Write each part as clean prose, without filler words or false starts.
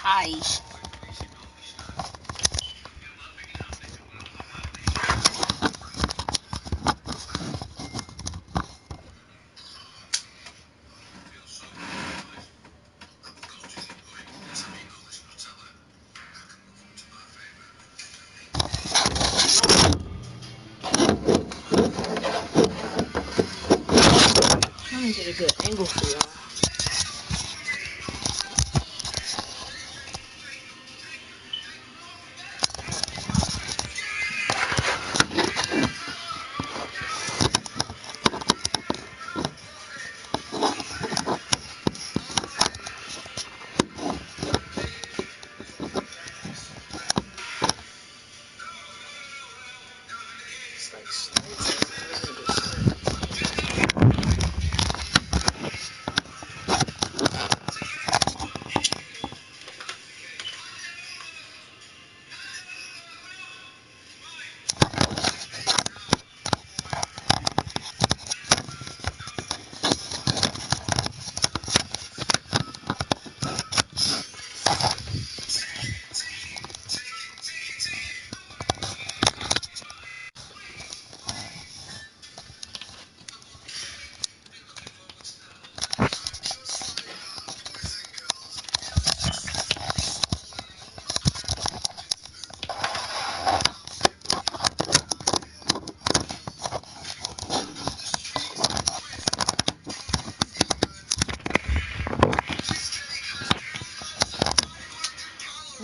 Hi. Trying to get a good angle for y'all.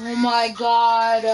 Oh my god.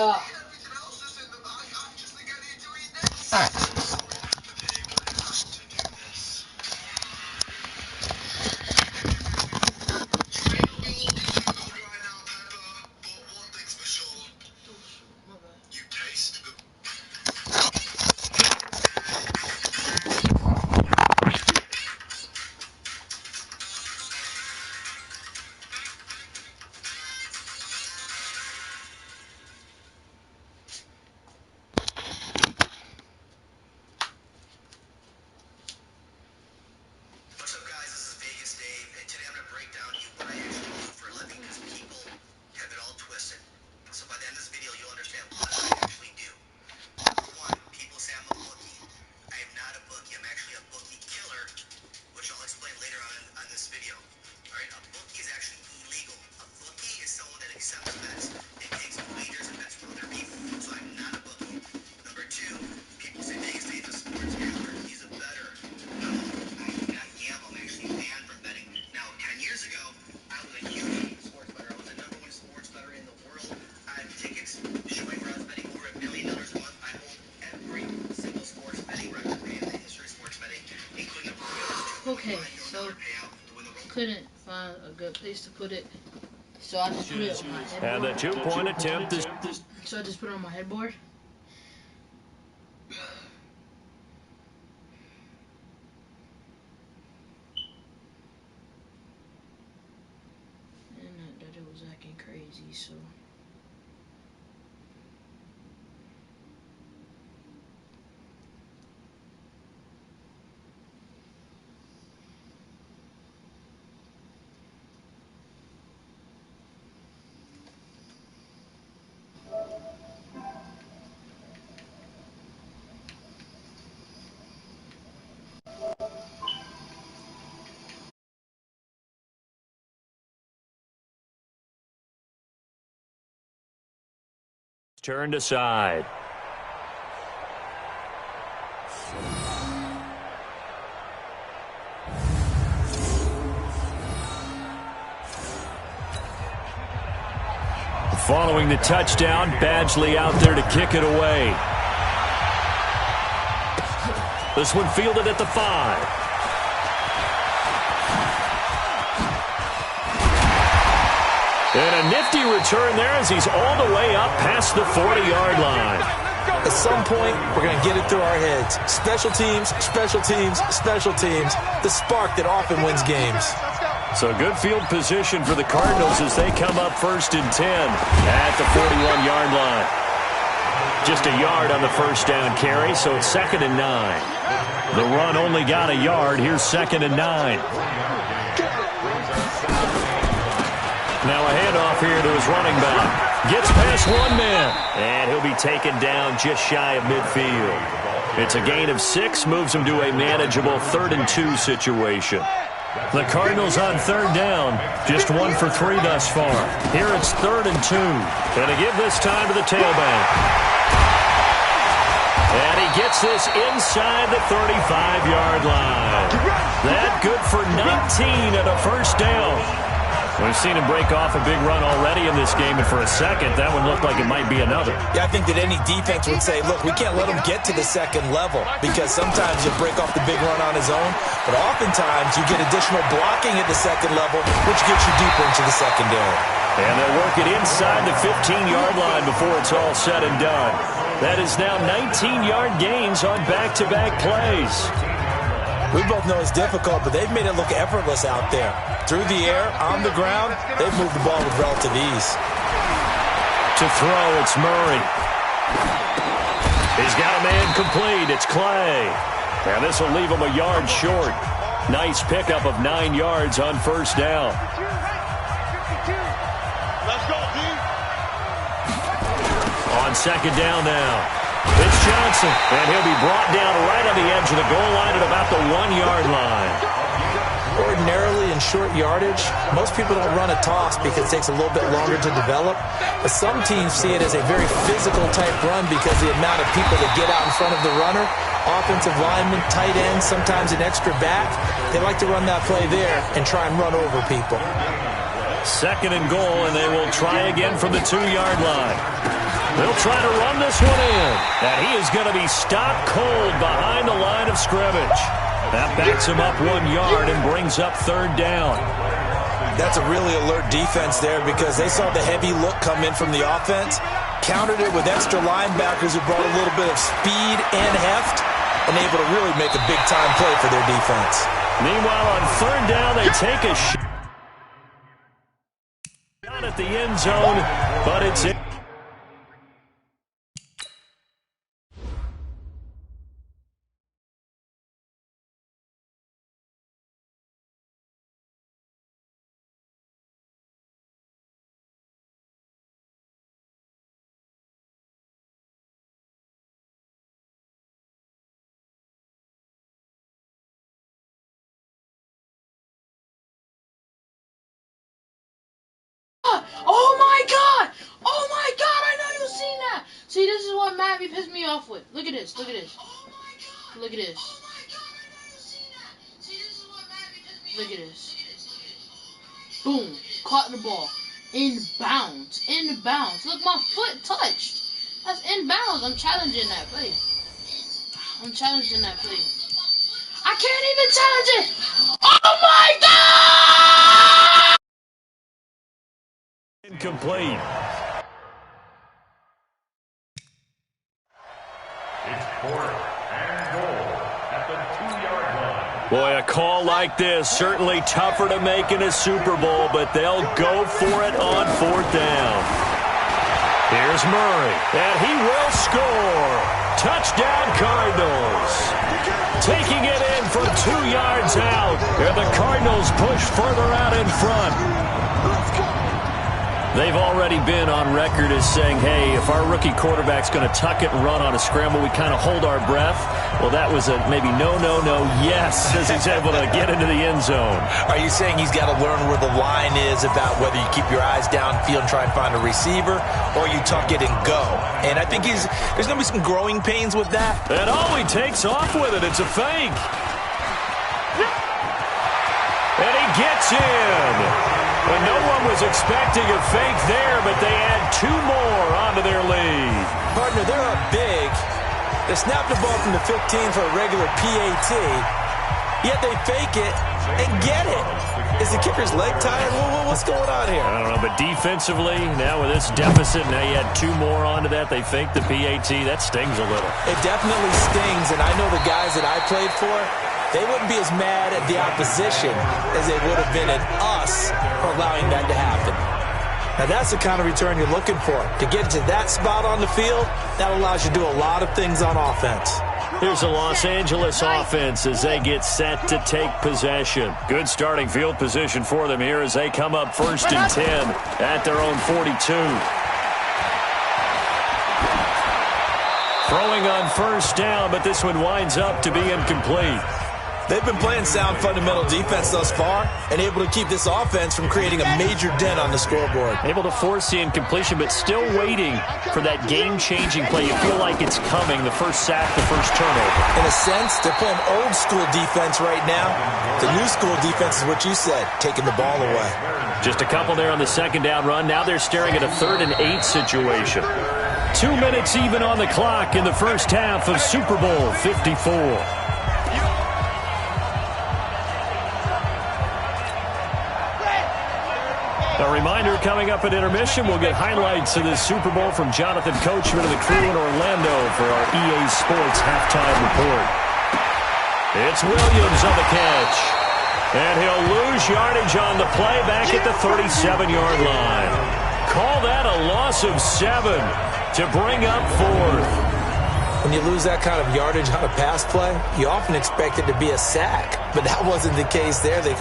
Okay, so couldn't find a good place to put it, so I just put it on my headboard. And the two-point attempt is... So I just put it on my headboard. And that it was acting crazy, so... Turned aside. Following the touchdown, Badgley out there to kick it away. This one fielded at the 5. And a nifty return there as he's all the way up past the 40-yard line. At some point, we're going to get it through our heads. Special teams, special teams, special teams. The spark that often wins games. So good field position for the Cardinals as they come up 1st and 10 at the 41-yard line. Just a yard on the first down carry, so it's 2nd and 9. The run only got a yard. Here's 2nd and 9. Now a handoff here to his running back. Gets past one man. And he'll be taken down just shy of midfield. It's a gain of 6, moves him to a manageable 3rd-and-2 situation. The Cardinals on 3rd down, just 1 for 3 thus far. Here it's 3rd-and-2. And to give this time to the tailback. And he gets this inside the 35-yard line. That good for 19 at a 1st down. We've seen him break off a big run already in this game, and for a second, that one looked like it might be another. Yeah, I think that any defense would say, look, we can't let him get to the 2nd level because sometimes you'll break off the big run on his own, but oftentimes you get additional blocking at the 2nd level, which gets you deeper into the secondary. And they'll work it inside the 15-yard line before it's all said and done. That is now 19-yard gains on back-to-back plays. We both know it's difficult, but they've made it look effortless out there. Through the air, on the ground, they've moved the ball with relative ease. To throw, it's Murray. He's got a man complete. It's Clay. And this will leave him a yard short. Nice pickup of 9 yards on 1st down. Let's go, D. On 2nd down now. It's Johnson, and he'll be brought down right on the edge of the goal line at about the 1-yard line. Ordinarily in short yardage, most people don't run a toss because it takes a little bit longer to develop. But some teams see it as a very physical type run because the amount of people that get out in front of the runner, offensive linemen, tight ends, sometimes an extra back, they like to run that play there and try and run over people. 2nd and goal, and they will try again from the 2-yard line. They'll try to run this one in. And he is going to be stopped cold behind the line of scrimmage. That backs him up 1 yard and brings up 3rd down. That's a really alert defense there because they saw the heavy look come in from the offense, countered it with extra linebackers who brought a little bit of speed and heft, and able to really make a big-time play for their defense. Meanwhile, on 3rd down, they take a shot at the end zone, but it's in. Oh my god! Oh my god! I know you've seen that. See, this is what Maddie pissed me off with. Look at this. Look at this. Look at this. Look at this. Boom! Caught the ball. In bounds. In bounds. Look, my foot touched. That's in bounds. I'm challenging that play. I'm challenging that play. I can't even challenge it. Oh my god! Incomplete. It's 4th and goal at the 2-yard line. Boy, a call like this, certainly tougher to make in a Super Bowl, but they'll go for it on 4th down. Here's Murray, and he will score. Touchdown, Cardinals. Taking it in from 2 yards out, and the Cardinals push further out in front. They've already been on record as saying, hey, if our rookie quarterback's going to tuck it and run on a scramble, we kind of hold our breath. Well, that was a maybe no, yes, as he's able to get into the end zone. Are you saying he's got to learn where the line is about whether you keep your eyes downfield and try and find a receiver, or you tuck it and go? And I think there's going to be some growing pains with that. And he takes off with it. It's a fake. And he gets in. And no one was expecting a fake there, but they add 2 more onto their lead. Partner, they're up big. They snap the ball from the 15 for a regular PAT, yet they fake it and get it. Is the kicker's leg tired? What's going on here? I don't know, but defensively, now with this deficit, now you add 2 more onto that. They fake the PAT. That stings a little. It definitely stings, and I know the guys that I played for, they wouldn't be as mad at the opposition as they would have been at us for allowing that to happen. Now, that's the kind of return you're looking for. To get to that spot on the field, that allows you to do a lot of things on offense. Here's the Los Angeles offense as they get set to take possession. Good starting field position for them here as they come up 1st and 10 at their own 42. Throwing on 1st down, but this one winds up to be incomplete. They've been playing sound fundamental defense thus far and able to keep this offense from creating a major dent on the scoreboard. Able to force the incompletion, but still waiting for that game-changing play. You feel like it's coming, the first sack, the first turnover. In a sense, they're playing old-school defense right now. The new-school defense is what you said, taking the ball away. Just a couple there on the 2nd down run. Now they're staring at a 3rd and 8 situation. 2 minutes even on the clock in the first half of Super Bowl 54. A reminder, coming up at intermission, we'll get highlights of this Super Bowl from Jonathan Coachman of the crew in Orlando for our EA Sports halftime report. It's Williams on the catch. And he'll lose yardage on the play back at the 37-yard line. Call that a loss of 7 to bring up 4th. When you lose that kind of yardage on a pass play, you often expect it to be a sack. But that wasn't the case there. They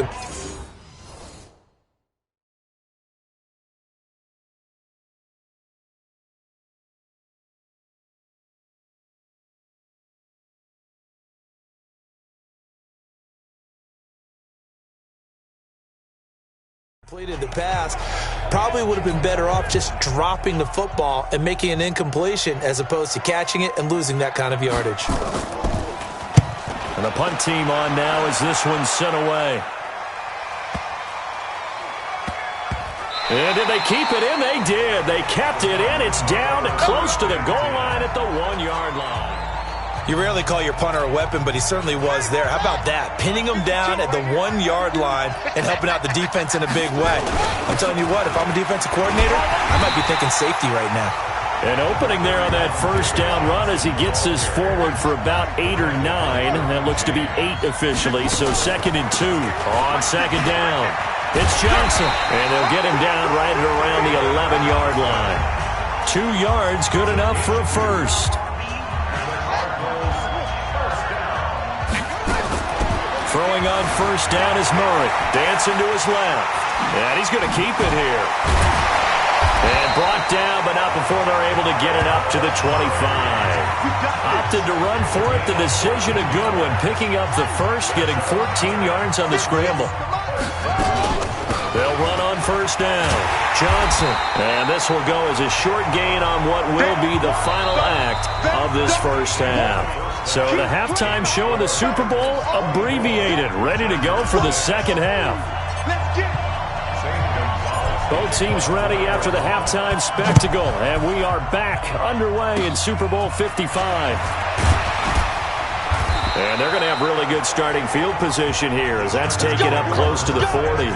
completed the pass, probably would have been better off just dropping the football and making an incompletion as opposed to catching it and losing that kind of yardage. And the punt team on now as this one's sent away. And did they keep it in? They did. They kept it in. It's down close to the goal line at the 1-yard line. You rarely call your punter a weapon, but he certainly was there. How about that? Pinning him down at the 1-yard line and helping out the defense in a big way. I'm telling you what, if I'm a defensive coordinator, I might be thinking safety right now. An opening there on that 1st down run as he gets this forward for about 8 or 9. That looks to be 8 officially, so 2nd and 2 on 2nd down. It's Johnson, and they'll get him down right at around the 11-yard line. 2 yards, good enough for a first. Throwing on 1st down is Murray. Dancing to his left. And he's going to keep it here. And brought down, but not before they're able to get it up to the 25. Opted to run for it. The decision a good one. Picking up the first, getting 14 yards on the scramble. They'll run on 1st down. Johnson. And this will go as a short gain on what will be the final act of this first half. So the halftime show of the Super Bowl abbreviated, ready to go for the second half. Both teams ready after the halftime spectacle, and we are back underway in Super Bowl 55. And they're going to have really good starting field position here as that's taken up close to the 40.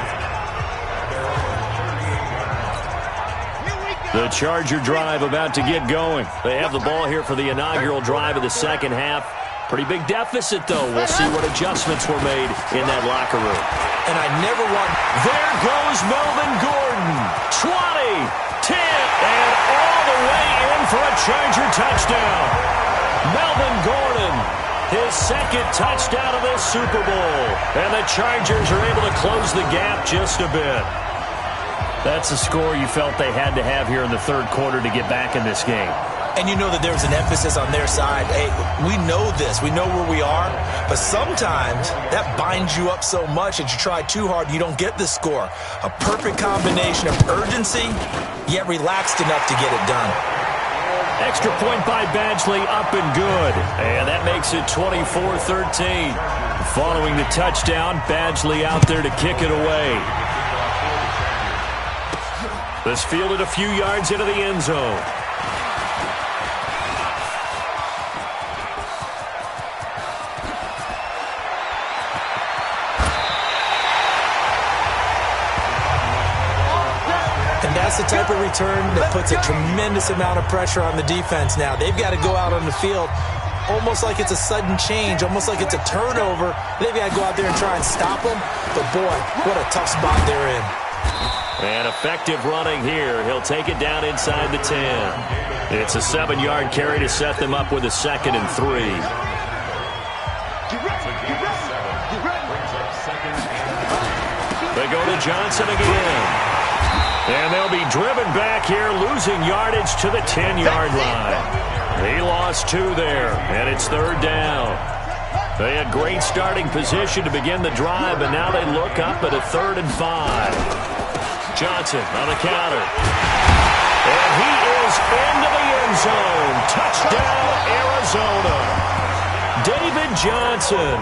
The Charger drive about to get going. They have the ball here for the inaugural drive of the second half. Pretty big deficit, though. We'll see what adjustments were made in that locker room. And I never want... There goes Melvin Gordon. 20, 10, and all the way in for a Charger touchdown. Melvin Gordon, his 2nd touchdown of this Super Bowl. And the Chargers are able to close the gap just a bit. That's a score you felt they had to have here in the 3rd quarter to get back in this game. And you know that there's an emphasis on their side. Hey, we know this. We know where we are. But sometimes that binds you up so much that you try too hard, you don't get the score. A perfect combination of urgency, yet relaxed enough to get it done. Extra point by Badgley, up and good. And that makes it 24-13. Following the touchdown, Badgley out there to kick it away. This fielded a few yards into the end zone. And that's the type of return that puts a tremendous amount of pressure on the defense now. They've got to go out on the field almost like it's a sudden change, almost like it's a turnover. They've got to go out there and try and stop them. But, boy, what a tough spot they're in. And effective running here. He'll take it down inside the 10. It's a 7-yard carry to set them up with a 2nd and 3. They go to Johnson again. And they'll be driven back here, losing yardage to the 10-yard line. He lost 2 there, and it's 3rd down. They had great starting position to begin the drive, but now they look up at a 3rd and 5. Johnson on the counter. And he is into the end zone. Touchdown, Arizona. David Johnson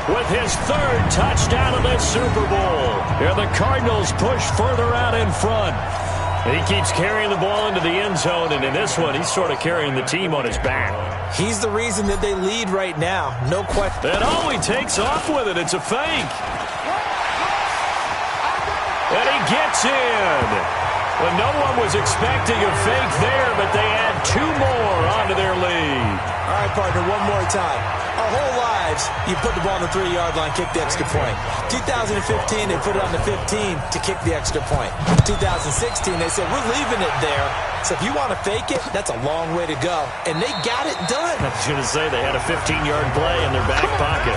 with his 3rd touchdown of this Super Bowl. Here the Cardinals push further out in front. He keeps carrying the ball into the end zone, and in this one, he's sort of carrying the team on his back. He's the reason that they lead right now. No question. And oh, he takes off with it. It's a fake. And he gets in. Well, no one was expecting a fake there, but they add 2 more onto their lead. All right, partner, one more time. Our whole lives, you put the ball on the 3-yard line, kick the extra point. 2015, they put it on the 15 to kick the extra point. 2016, they said, we're leaving it there. So if you want to fake it, that's a long way to go. And they got it done. I was going to say they had a 15-yard play in their back pocket.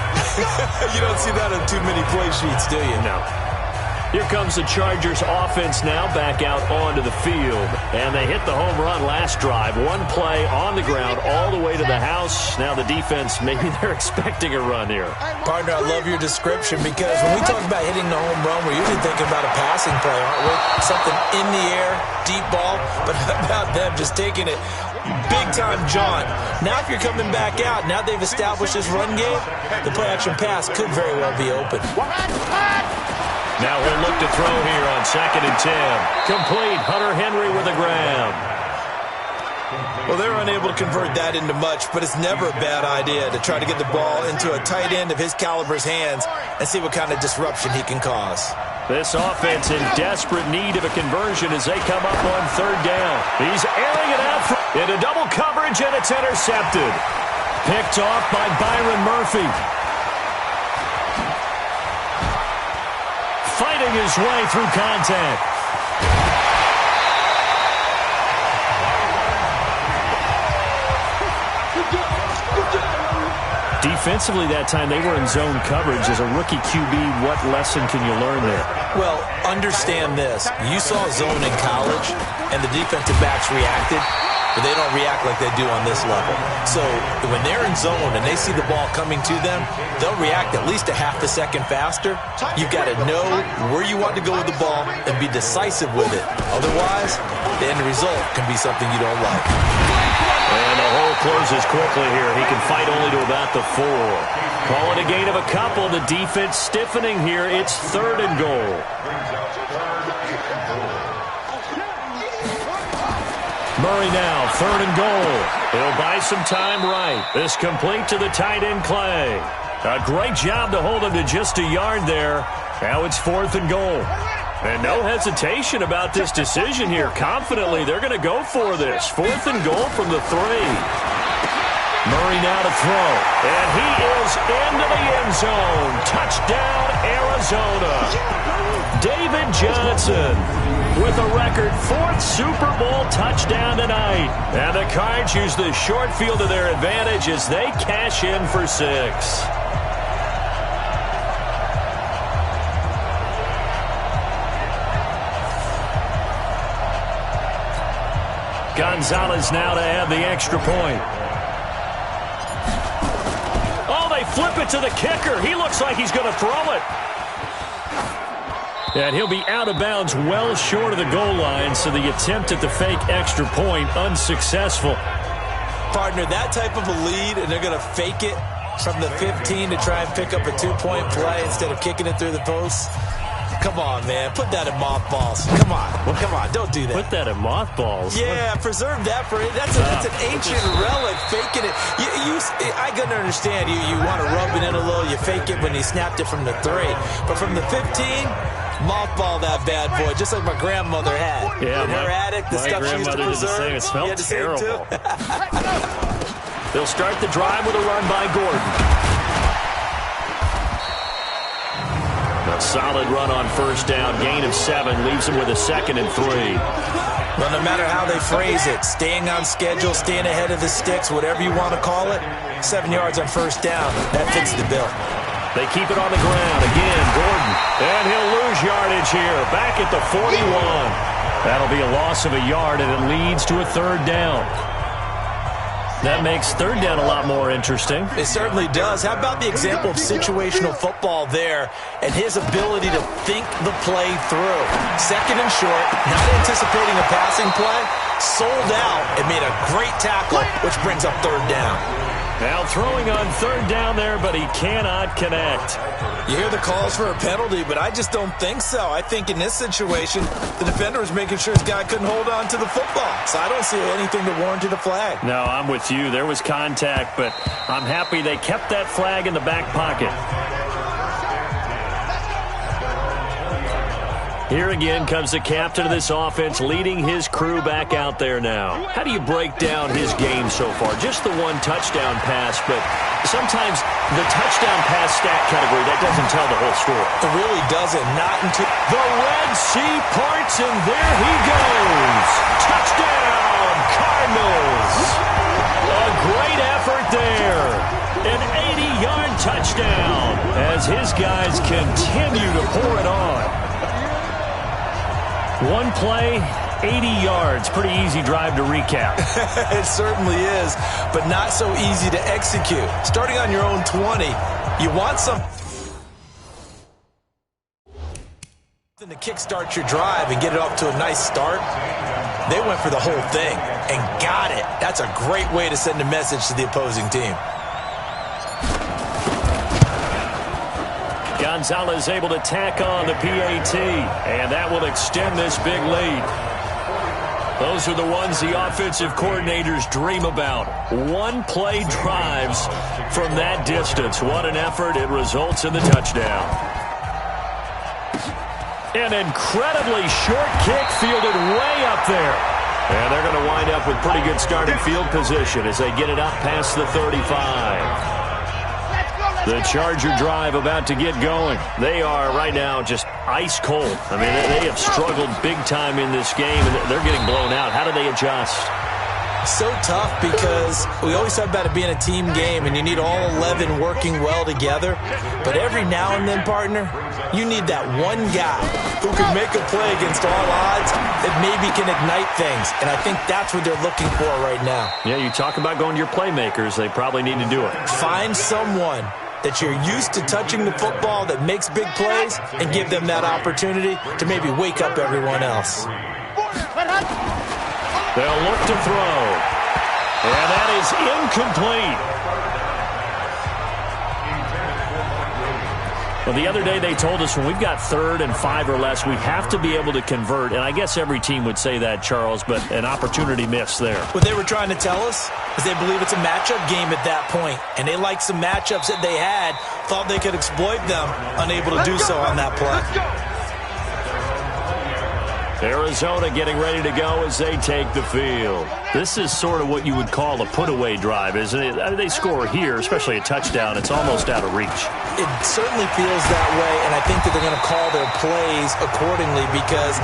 You don't see that on too many play sheets, do you? No. Here comes the Chargers offense now back out onto the field. And they hit the home run last drive. 1 play on the ground all the way to the house. Now the defense, maybe they're expecting a run here. Partner, I love your description because when we talk about hitting the home run, we're usually thinking about a passing play, aren't we? Something in the air, deep ball. But how about them just taking it big-time jaunt? Now if you're coming back out, now they've established this run game, the play-action pass could very well be open. Now he'll look to throw here on 2nd and 10. Complete. Hunter Henry with a grab. Well, they were unable to convert that into much, but it's never a bad idea to try to get the ball into a tight end of his caliber's hands and see what kind of disruption he can cause. This offense in desperate need of a conversion as they come up on 3rd down. He's airing it out into double coverage, and it's intercepted. Picked off by Byron Murphy. Fighting his way through contact. Defensively that time, they were in zone coverage. As a rookie QB, what lesson can you learn there? Well, understand this. You saw zone in college, and the defensive backs reacted, but they don't react like they do on this level. So when they're in zone and they see the ball coming to them, they'll react at least a half a second faster. You've got to know where you want to go with the ball and be decisive with it. Otherwise, the end result can be something you don't like. And the hole closes quickly here. He can fight only to about the 4. Call it a gain of a couple. The defense stiffening here. It's 3rd and goal. Murray now, 3rd and goal. He'll buy some time right. This complete to the tight end, Clay. A great job to hold him to just a yard there. Now it's 4th and goal. And no hesitation about this decision here. Confidently, they're going to go for this. 4th and goal from the 3. Murray now to throw. And he is into the end zone. Touchdown, Arizona. David Johnson with a record 4th Super Bowl touchdown tonight. And the Cards use the short field to their advantage as they cash in for 6. Gonzalez now to add the extra point. Oh, they flip it to the kicker. He looks like he's going to throw it. And he'll be out of bounds well short of the goal line, so the attempt at the fake extra point unsuccessful. Partner, that type of a lead, and they're going to fake it from the 15 to try and pick up a 2-point play instead of kicking it through the posts. Come on, man. Put that in mothballs. Come on. Come on. Don't do that. Put that in mothballs? Yeah, preserve that for it. That's an ancient relic, faking it. I can understand. You want to rub it in a little. You fake it when you snapped it from the 3. But from the 15, mothball that bad boy, just like my grandmother had. Yeah, in her attic, the stuff she used to preserve. It smelled terrible. They'll start the drive with a run by Gordon. A solid run on 1st down. Gain of 7 leaves him with a 2nd and 3. Well, no matter how they phrase it, staying on schedule, staying ahead of the sticks, whatever you want to call it, 7 yards on 1st down, that fits the bill. They keep it on the ground. Again, Gordon. And he'll lose yardage here. Back at the 41. That'll be a loss of a yard, and it leads to a third down. That makes third down a lot more interesting. It certainly does. How about the example of situational football there and his ability to think the play through? Second and short, not anticipating a passing play, sold out and made a great tackle, which brings up third down. Now throwing on third down there, but he cannot connect. You hear the calls for a penalty, but I just don't think so. I think in this situation, the defender was making sure his guy couldn't hold on to the football. So I don't see anything that warranted a flag. No, I'm with you. There was contact, but I'm happy they kept that flag in the back pocket. Here again comes the captain of this offense, leading his crew back out there now. How do you break down his game so far? Just the one touchdown pass, but sometimes the touchdown pass stat category, that doesn't tell the whole story. It really doesn't. Not until the Red Sea parts, and there he goes. Touchdown, Cardinals. A great effort there. An 80-yard touchdown as his guys continue to pour it on. One play, 80 yards. Pretty easy drive to recap. It certainly is, but not so easy to execute. Starting on your own 20, you want something to kickstart your drive and get it off to a nice start. They went for the whole thing and got it. That's a great way to send a message to the opposing team. Gonzalez able to tack on the PAT, and that will extend this big lead. Those are the ones the offensive coordinators dream about. One-play drives from that distance. What an effort. It results in the touchdown. An incredibly short kick fielded way up there. And they're going to wind up with pretty good starting field position as they get it up past the 35. The Charger drive about to get going. They are right now just ice cold. I mean, they have struggled big time in this game, and they're getting blown out. How do they adjust? So tough because we always talk about it being a team game, and you need all 11 working well together. But every now and then, partner, you need that one guy who can make a play against all odds that maybe can ignite things. And I think that's what they're looking for right now. Yeah, you talk about going to your playmakers. They probably need to do it. Find someone that you're used to touching the football that makes big plays and give them that opportunity to maybe wake up everyone else. They'll look to throw. And that is incomplete. Well, the other day they told us when we've got 3rd and 5 or less, we have to be able to convert. And I guess every team would say that, Charles, but an opportunity missed there. What they were trying to tell us is they believe it's a matchup game at that point. And they liked some matchups that they had, thought they could exploit them, unable to do so on that play. Arizona getting ready to go as they take the field. This is sort of what you would call a put-away drive, isn't it? They score here, especially a touchdown. It's almost out of reach. It certainly feels that way, and I think that they're going to call their plays accordingly because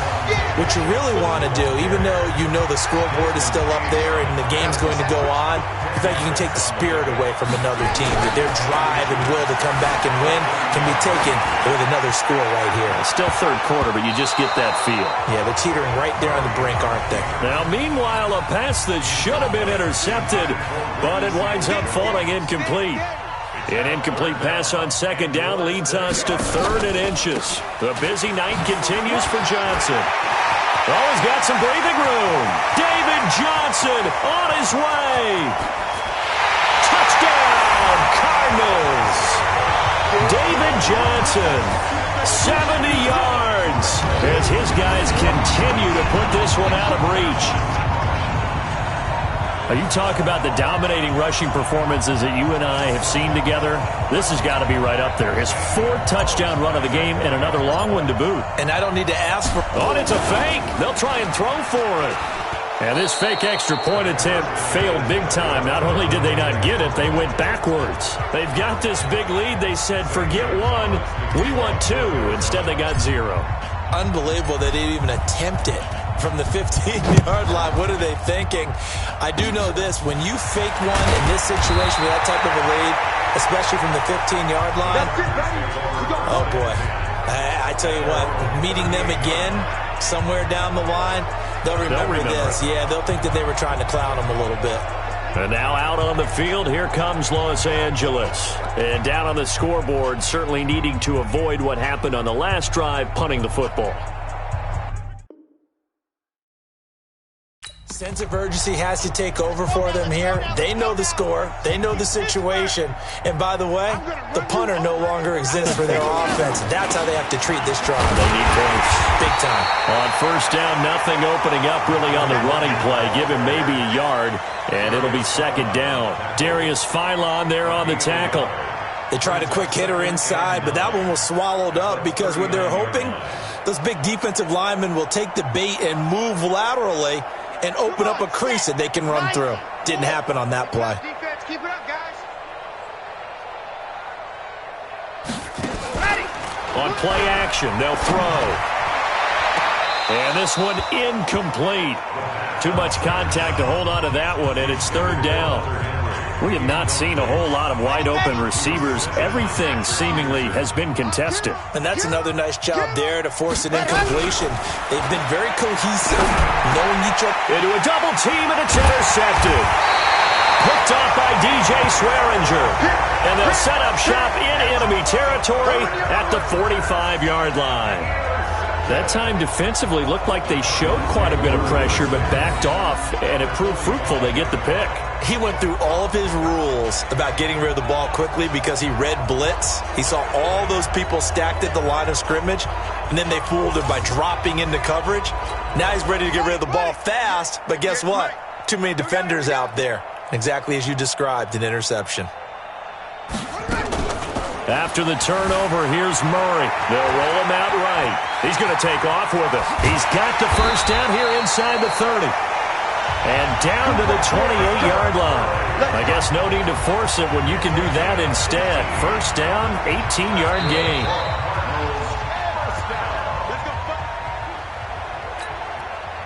what you really want to do, even though you know the scoreboard is still up there and the game's going to go on, in fact, you can take the spirit away from another team, that their drive and will to come back and win can be taken with another score right here. It's still 3rd quarter, but you just get that feel. Yeah, they're teetering right there on the brink, aren't they? Now, meanwhile, a pass that should have been intercepted, but it winds up falling incomplete. An incomplete pass on 2nd down leads us to 3rd and inches. The busy night continues for Johnson. Oh, he's got some breathing room. David Johnson on his way. Touchdown, Cardinals. David Johnson, 70 yards, as his guys continue to put this one out of reach. Now, you talk about the dominating rushing performances that you and I have seen together. This has got to be right up there. His 4th touchdown run of the game and another long one to boot. And I don't need to ask for... Oh, it's a fake. They'll try and throw for it. And this fake extra point attempt failed big time. Not only did they not get it, they went backwards. They've got this big lead. They said, forget 1, we want 2. Instead, they got 0. Unbelievable they didn't even attempt it from the 15-yard line. What are they thinking? I do know this. When you fake one in this situation with that type of a lead, especially from the 15-yard line. Oh, boy. I tell you what, meeting them again somewhere down the line, they'll remember this. Yeah, they'll think that they were trying to clown them a little bit. And now out on the field, here comes Los Angeles. And down on the scoreboard, certainly needing to avoid what happened on the last drive, punting the football. Sense of urgency has to take over for them here. They know the score. They know the situation. And by the way, the punter no longer exists for their offense. That's how they have to treat this drive. They need points. Big time. On first down, nothing opening up really on the running play. Give him maybe a yard, and it'll be second down. Darius Philon there on the tackle. They tried a quick hitter inside, but that one was swallowed up because what they're hoping, those big defensive linemen will take the bait and move laterally and open up a crease that they can run through. Didn't happen on that play. Keep it up, guys. On play action, they'll throw. And this one incomplete. Too much contact to hold on to that one, and it's third down. We have not seen a whole lot of wide-open receivers. Everything seemingly has been contested. And that's another nice job there to force an incompletion. They've been very cohesive, knowing each other. Into a double team, and it's intercepted. Picked off by DJ Swearinger. And they'll set up shop in enemy territory at the 45-yard line. That time defensively looked like they showed quite a bit of pressure, but backed off, and it proved fruitful. They get the pick. He went through all of his rules about getting rid of the ball quickly because he read blitz. He saw all those people stacked at the line of scrimmage, and then they fooled him by dropping into coverage. Now he's ready to get rid of the ball fast, but guess what? Too many defenders out there. Exactly as you described, an interception. After the turnover, here's Murray. They'll roll him out right. He's going to take off with it. He's got the first down here inside the 30. And down to the 28-yard line. I guess no need to force it when you can do that instead. First down, 18-yard gain.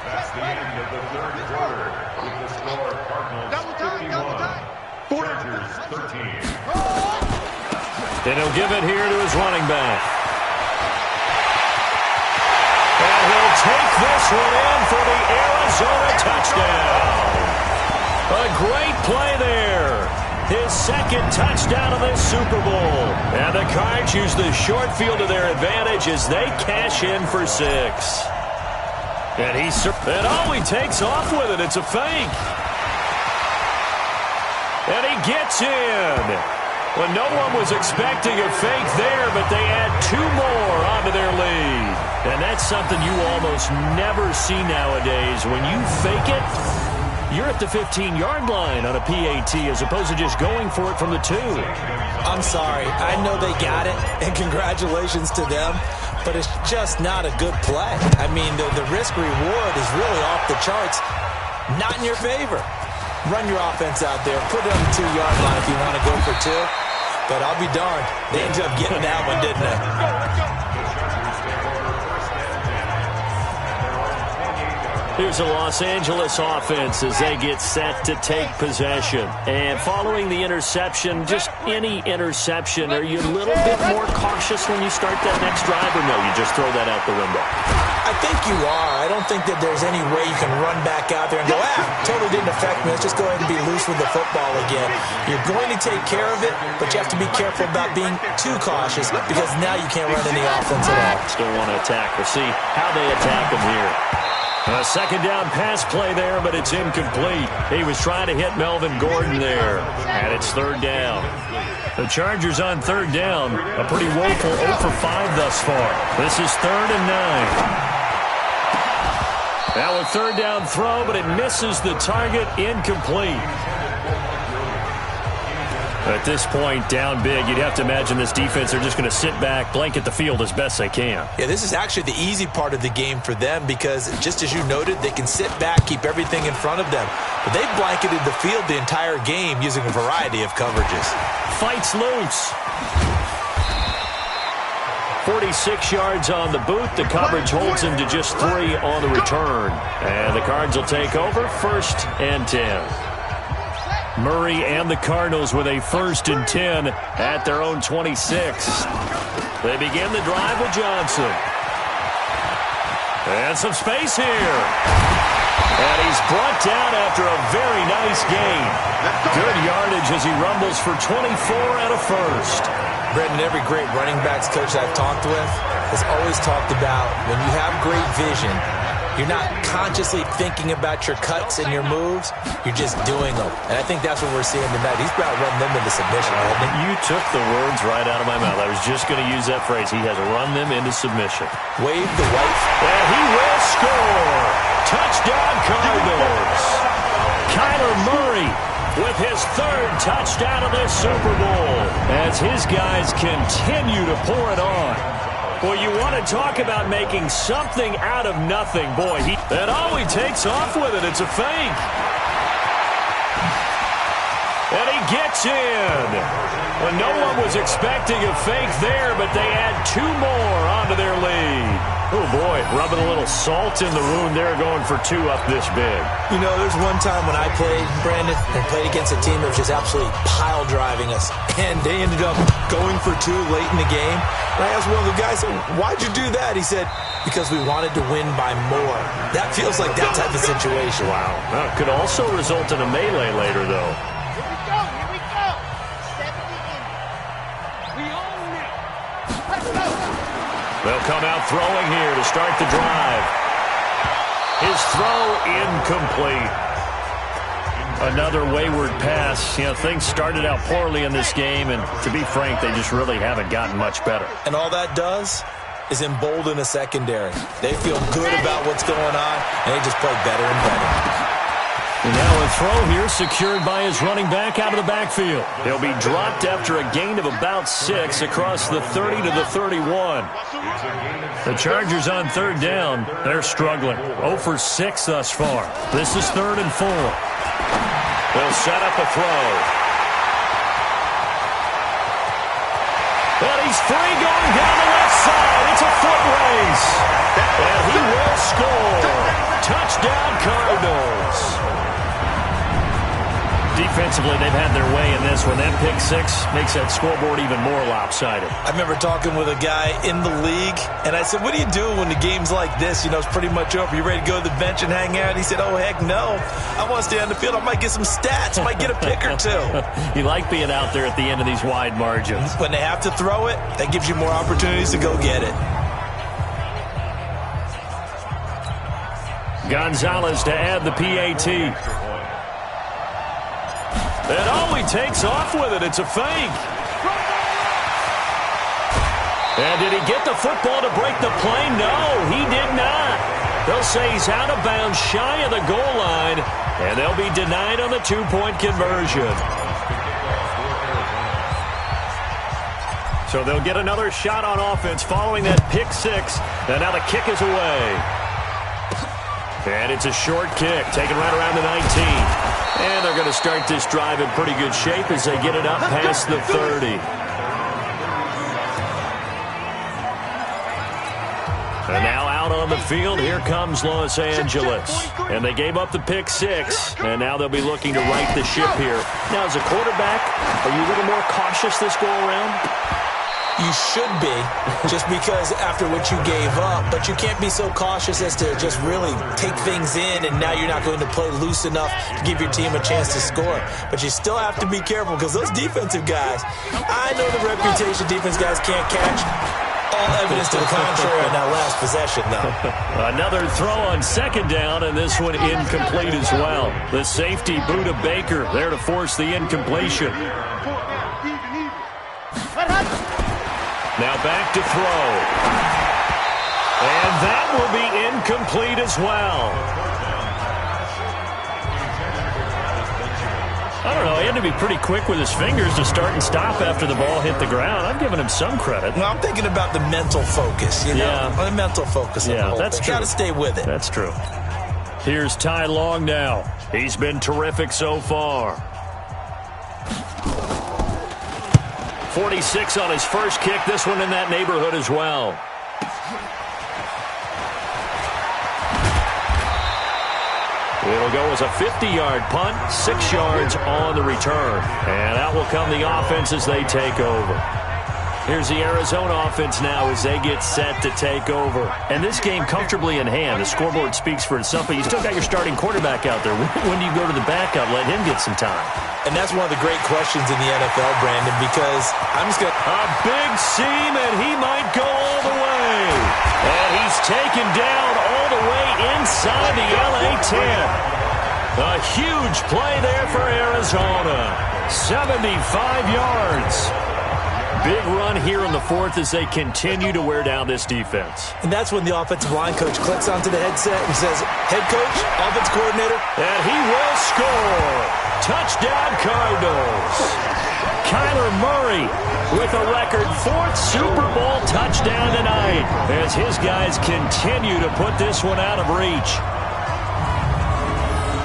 That's the end of the third quarter. With the score, Cardinals 51, Chargers 13. And he'll give it here to his running back. And he'll take this one in for the Arizona touchdown. A great play there. His second touchdown of this Super Bowl. And the Cards use the short field to their advantage as they cash in for 6. And he takes off with it. It's a fake. And he gets in. Well, no one was expecting a fake there, but they add 2 more onto their lead. And that's something you almost never see nowadays. When you fake it, you're at the 15-yard line on a PAT as opposed to just going for it from the 2. I'm sorry. I know they got it, and congratulations to them, but it's just not a good play. I mean, the risk-reward is really off the charts, not in your favor. Run your offense out there. Put it on the 2-yard line if you want to go for 2. But I'll be darned. They ended up getting that one, didn't they? Here's a Los Angeles offense as they get set to take possession. And following the interception, just any interception, are you a little bit more cautious when you start that next drive, or no, you just throw that out the window? I think you are. I don't think that there's any way you can run back out there and go, totally didn't affect me. Let's just go ahead and be loose with the football again. You're going to take care of it, but you have to be careful about being too cautious because now you can't run any offense at all. Still want to attack. We'll see how they attack him here. A second down pass play there, but it's incomplete. He was trying to hit Melvin Gordon there, and it's third down. The Chargers on third down, a pretty woeful 0 for 5 thus far. This is 3rd and 9. Now a third down throw, but it misses the target, incomplete. At this point, down big, you'd have to imagine this defense are just going to sit back, blanket the field as best they can. Yeah, this is actually the easy part of the game for them because, just as you noted, they can sit back, keep everything in front of them. But they've blanketed the field the entire game using a variety of coverages. Fights loose. 46 yards on the boot. The coverage holds him to just 3 on the return. And the Cards will take over, 1st and 10. Murray and the Cardinals with a 1st and 10 at their own 26. They begin the drive with Johnson. And some space here. And he's brought down after a very nice gain. Good yardage as he rumbles for 24 and a 1st. Brendan, every great running backs coach I've talked with has always talked about when you have great vision, you're not consciously thinking about your cuts and your moves. You're just doing them. And I think that's what we're seeing tonight. He's about to run them into submission, hasn't he? You took the words right out of my mouth. I was just going to use that phrase. He has run them into submission. Wave the white. And he will score. Touchdown, Cardinals. Kyler Murray with his 3rd touchdown of this Super Bowl as his guys continue to pour it on. Boy, you want to talk about making something out of nothing. Boy, and he takes off with it. It's a fake. And he gets in. Well, no one was expecting a fake there, but they add 2 more onto their lead. Oh, boy, rubbing a little salt in the wound there, going for 2 up this big. You know, there's one time when I played, Brandon, and played against a team that was just absolutely pile driving us, and they ended up going for 2 late in the game. And I asked one of the guys, why'd you do that? He said, because we wanted to win by more. That feels like that type of situation. Wow. Well, could also result in a melee later, though. Here we go. 70 in. We own it. Let's go. They'll come out throwing here to start the drive. His throw incomplete. Another wayward pass. You know, things started out poorly in this game, and to be frank, they just really haven't gotten much better. And all that does is embolden a secondary. They feel good about what's going on, and they just play better and better. And now a throw here secured by his running back out of the backfield. He'll be dropped after a gain of about 6 across the 30 to the 31. The Chargers on 3rd down. They're struggling. 0 for 6 thus far. This is 3rd and 4. They'll set up a throw. And he's free going down the left side. It's a foot race. And he will score. Touchdown, Cardinals. Defensively, they've had their way in this one. That pick 6 makes that scoreboard even more lopsided. I remember talking with a guy in the league, and I said, what do you do when the game's like this? You know, it's pretty much over. You ready to go to the bench and hang out? He said, oh, heck no. I want to stay on the field. I might get some stats. I might get a pick or 2. You like being out there at the end of these wide margins. When they have to throw it, that gives you more opportunities to go get it. Gonzalez to add the PAT. And he takes off with it. It's a fake. And did he get the football to break the play? No, he did not. They'll say he's out of bounds shy of the goal line, and they'll be denied on the 2-point conversion. So they'll get another shot on offense following that pick 6. And now the kick is away. And it's a short kick, taken right around the 19. And they're going to start this drive in pretty good shape as they get it up past the 30. And now out on the field, here comes Los Angeles. And they gave up the pick 6, and now they'll be looking to right the ship here. Now, as a quarterback, are you a little more cautious this go-around? You should be, just because after what you gave up, but you can't be so cautious as to just really take things in, and now you're not going to play loose enough to give your team a chance to score. But you still have to be careful, because those defensive guys, I know the reputation defense guys can't catch. All evidence to the contrary on that last possession, though. Another throw on 2nd down, and this one incomplete as well. The safety, Buda Baker, there to force the incompletion. Now back to throw. And that will be incomplete as well. I don't know. He had to be pretty quick with his fingers to start and stop after the ball hit the ground. I'm giving him some credit. Well, I'm thinking about the mental focus, you know? Yeah. The mental focus. Yeah, that's true. Got to stay with it. That's true. Here's Ty Long now. He's been terrific so far. 46 on his first kick. This one in that neighborhood as well. It'll go as a 50-yard punt, 6 yards on the return. And out will come the offense as they take over. Here's the Arizona offense now as they get set to take over. And this game comfortably in hand. The scoreboard speaks for itself, but you still got your starting quarterback out there. When do you go to the backup, let him get some time? And that's one of the great questions in the NFL, Brandon, because I'm just going to... A big seam, and he might go all the way. And he's taken down all the way inside the LA 10. A huge play there for Arizona. 75 yards. Big run here in the fourth as they continue to wear down this defense. And that's when the offensive line coach clicks onto the headset and says, head coach, offense coordinator. And he will score. Touchdown Cardinals. Kyler Murray with a record 4th Super Bowl touchdown tonight as his guys continue to put this one out of reach.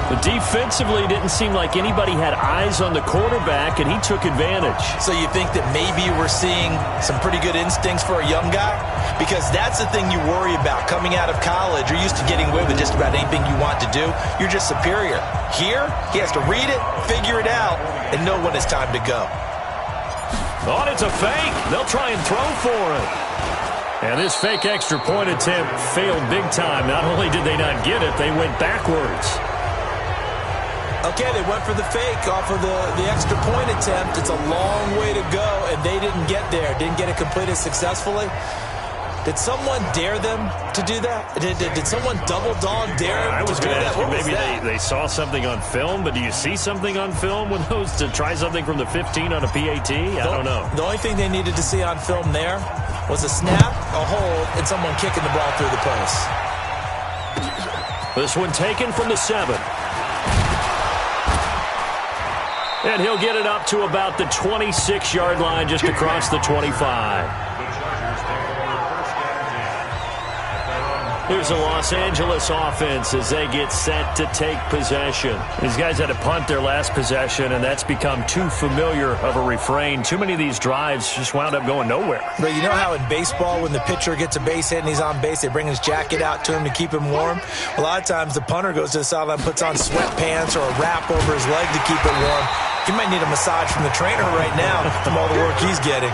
But defensively, didn't seem like anybody had eyes on the quarterback, and he took advantage. So you think that maybe we're seeing some pretty good instincts for a young guy? Because that's the thing you worry about coming out of college. You're used to getting away with just about anything you want to do. You're just superior. Here, he has to read it, figure it out, and know when it's time to go. Oh, it's a fake. They'll try and throw for it. And this fake extra point attempt failed big time. Not only did they not get it, they went backwards. Okay, they went for the fake off of the extra point attempt. It's a long way to go, and they didn't get there. Didn't get it completed successfully. Did someone dare them to do that? Did someone double dog dare them I was going to ask you, maybe they saw something on film, but do you see something on film with those to try something from the 15 on a PAT? I don't know. The only thing they needed to see on film there was a snap, a hold, and someone kicking the ball through the post. This one taken from the 7. And he'll get it up to about the 26-yard line, just across the 25. Here's the Los Angeles offense as they get set to take possession. These guys had to punt their last possession, and that's become too familiar of a refrain. Too many of these drives just wound up going nowhere. But you know how in baseball, when the pitcher gets a base hit and he's on base, they bring his jacket out to him to keep him warm? A lot of times the punter goes to the sideline, puts on sweatpants or a wrap over his leg to keep it warm. He might need a massage from the trainer right now from all the work he's getting.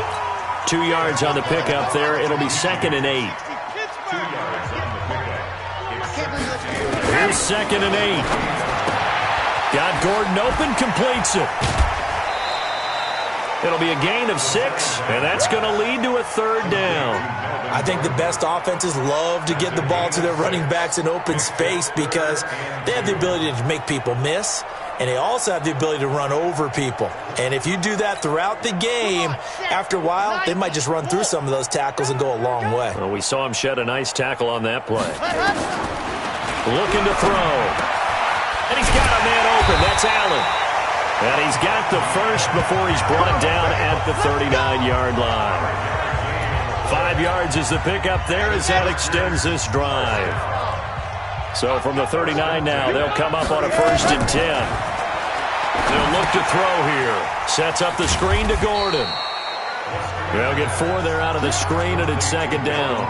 2 yards on the pickup there. It'll be 2nd and 8. Here's 2nd and 8. Got Gordon open, completes it. It'll be a gain of 6, and that's going to lead to a 3rd down. I think the best offenses love to get the ball to their running backs in open space because they have the ability to make people miss, and they also have the ability to run over people. And if you do that throughout the game, after a while, they might just run through some of those tackles and go a long way. Well, we saw him shed a nice tackle on that play. Looking to throw. And he's got a man open. That's Allen. And he's got the first before he's brought down at the 39-yard line. 5 yards is the pickup there as that extends this drive. So from the 39 now, they'll come up on a 1st and 10. They'll look to throw here. Sets up the screen to Gordon. They'll get 4 there out of the screen, and it's 2nd down.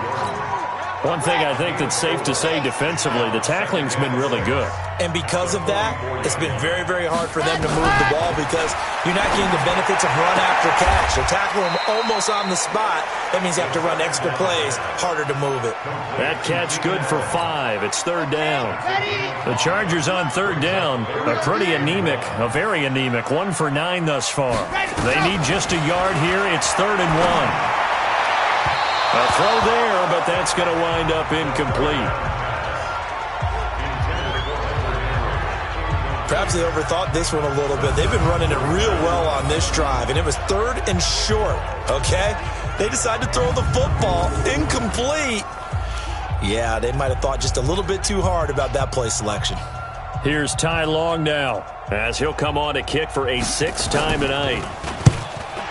One thing I think that's safe to say defensively, the tackling's been really good. And because of that, it's been very, very hard for them to move the ball because you're not getting the benefits of run after catch. You're tackling them almost on the spot. That means you have to run extra plays, harder to move it. That catch good for 5. It's 3rd down. The Chargers on 3rd down are pretty anemic, very anemic. 1 for 9 thus far. They need just a yard here. It's 3rd and 1. A throw there, but that's going to wind up incomplete. Perhaps they overthought this one a little bit. They've been running it real well on this drive, and it was 3rd and short, okay? They decided to throw the football incomplete. Yeah, they might have thought just a little bit too hard about that play selection. Here's Ty Long now, as he'll come on to kick for a 6th time tonight.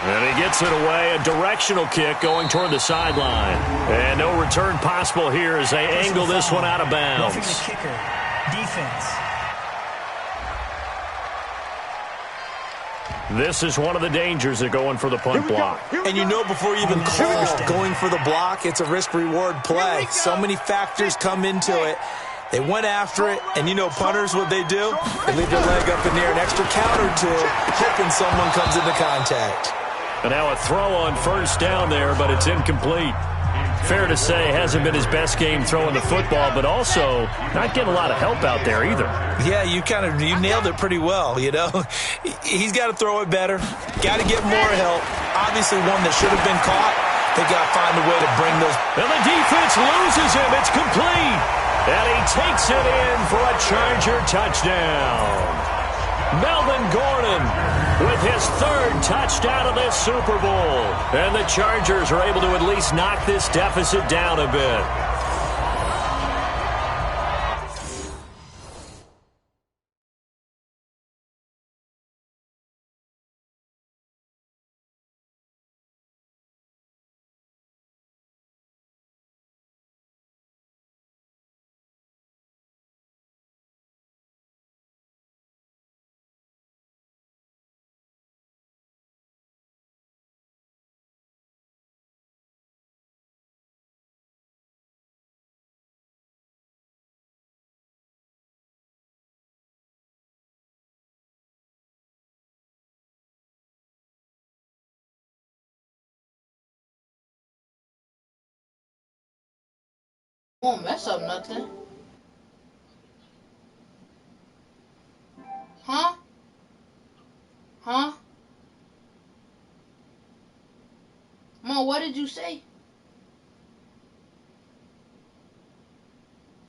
And he gets it away, a directional kick going toward the sideline. And no return possible here as they angle this one out of bounds. Roughing the kicker, defense. This is one of the dangers of going for the punt block. And you know before you even call going for the block, it's a risk-reward play. So many factors come into it. They went after it, and you know punters, what they do? They leave their leg up in the air an extra count or two, hoping someone comes into contact. And now a throw on first down there, but it's incomplete. Fair to say, hasn't been his best game throwing the football, but also not getting a lot of help out there either. Yeah, you nailed it pretty well, you know. He's got to throw it better. Got to get more help. Obviously one that should have been caught. They got to find a way to bring those. And the defense loses him. It's complete. And he takes it in for a Charger touchdown. Melvin Gordon with his third touchdown of this Super Bowl. And the Chargers are able to at least knock this deficit down a bit. Won't mess up nothing. Huh? Huh? Mom, what did you say?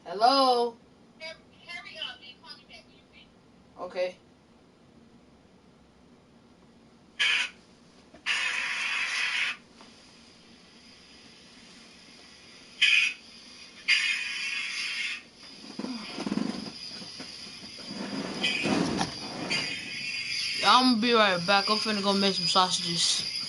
Hello? Okay. I'm gonna be right back. I'm finna go make some sausages.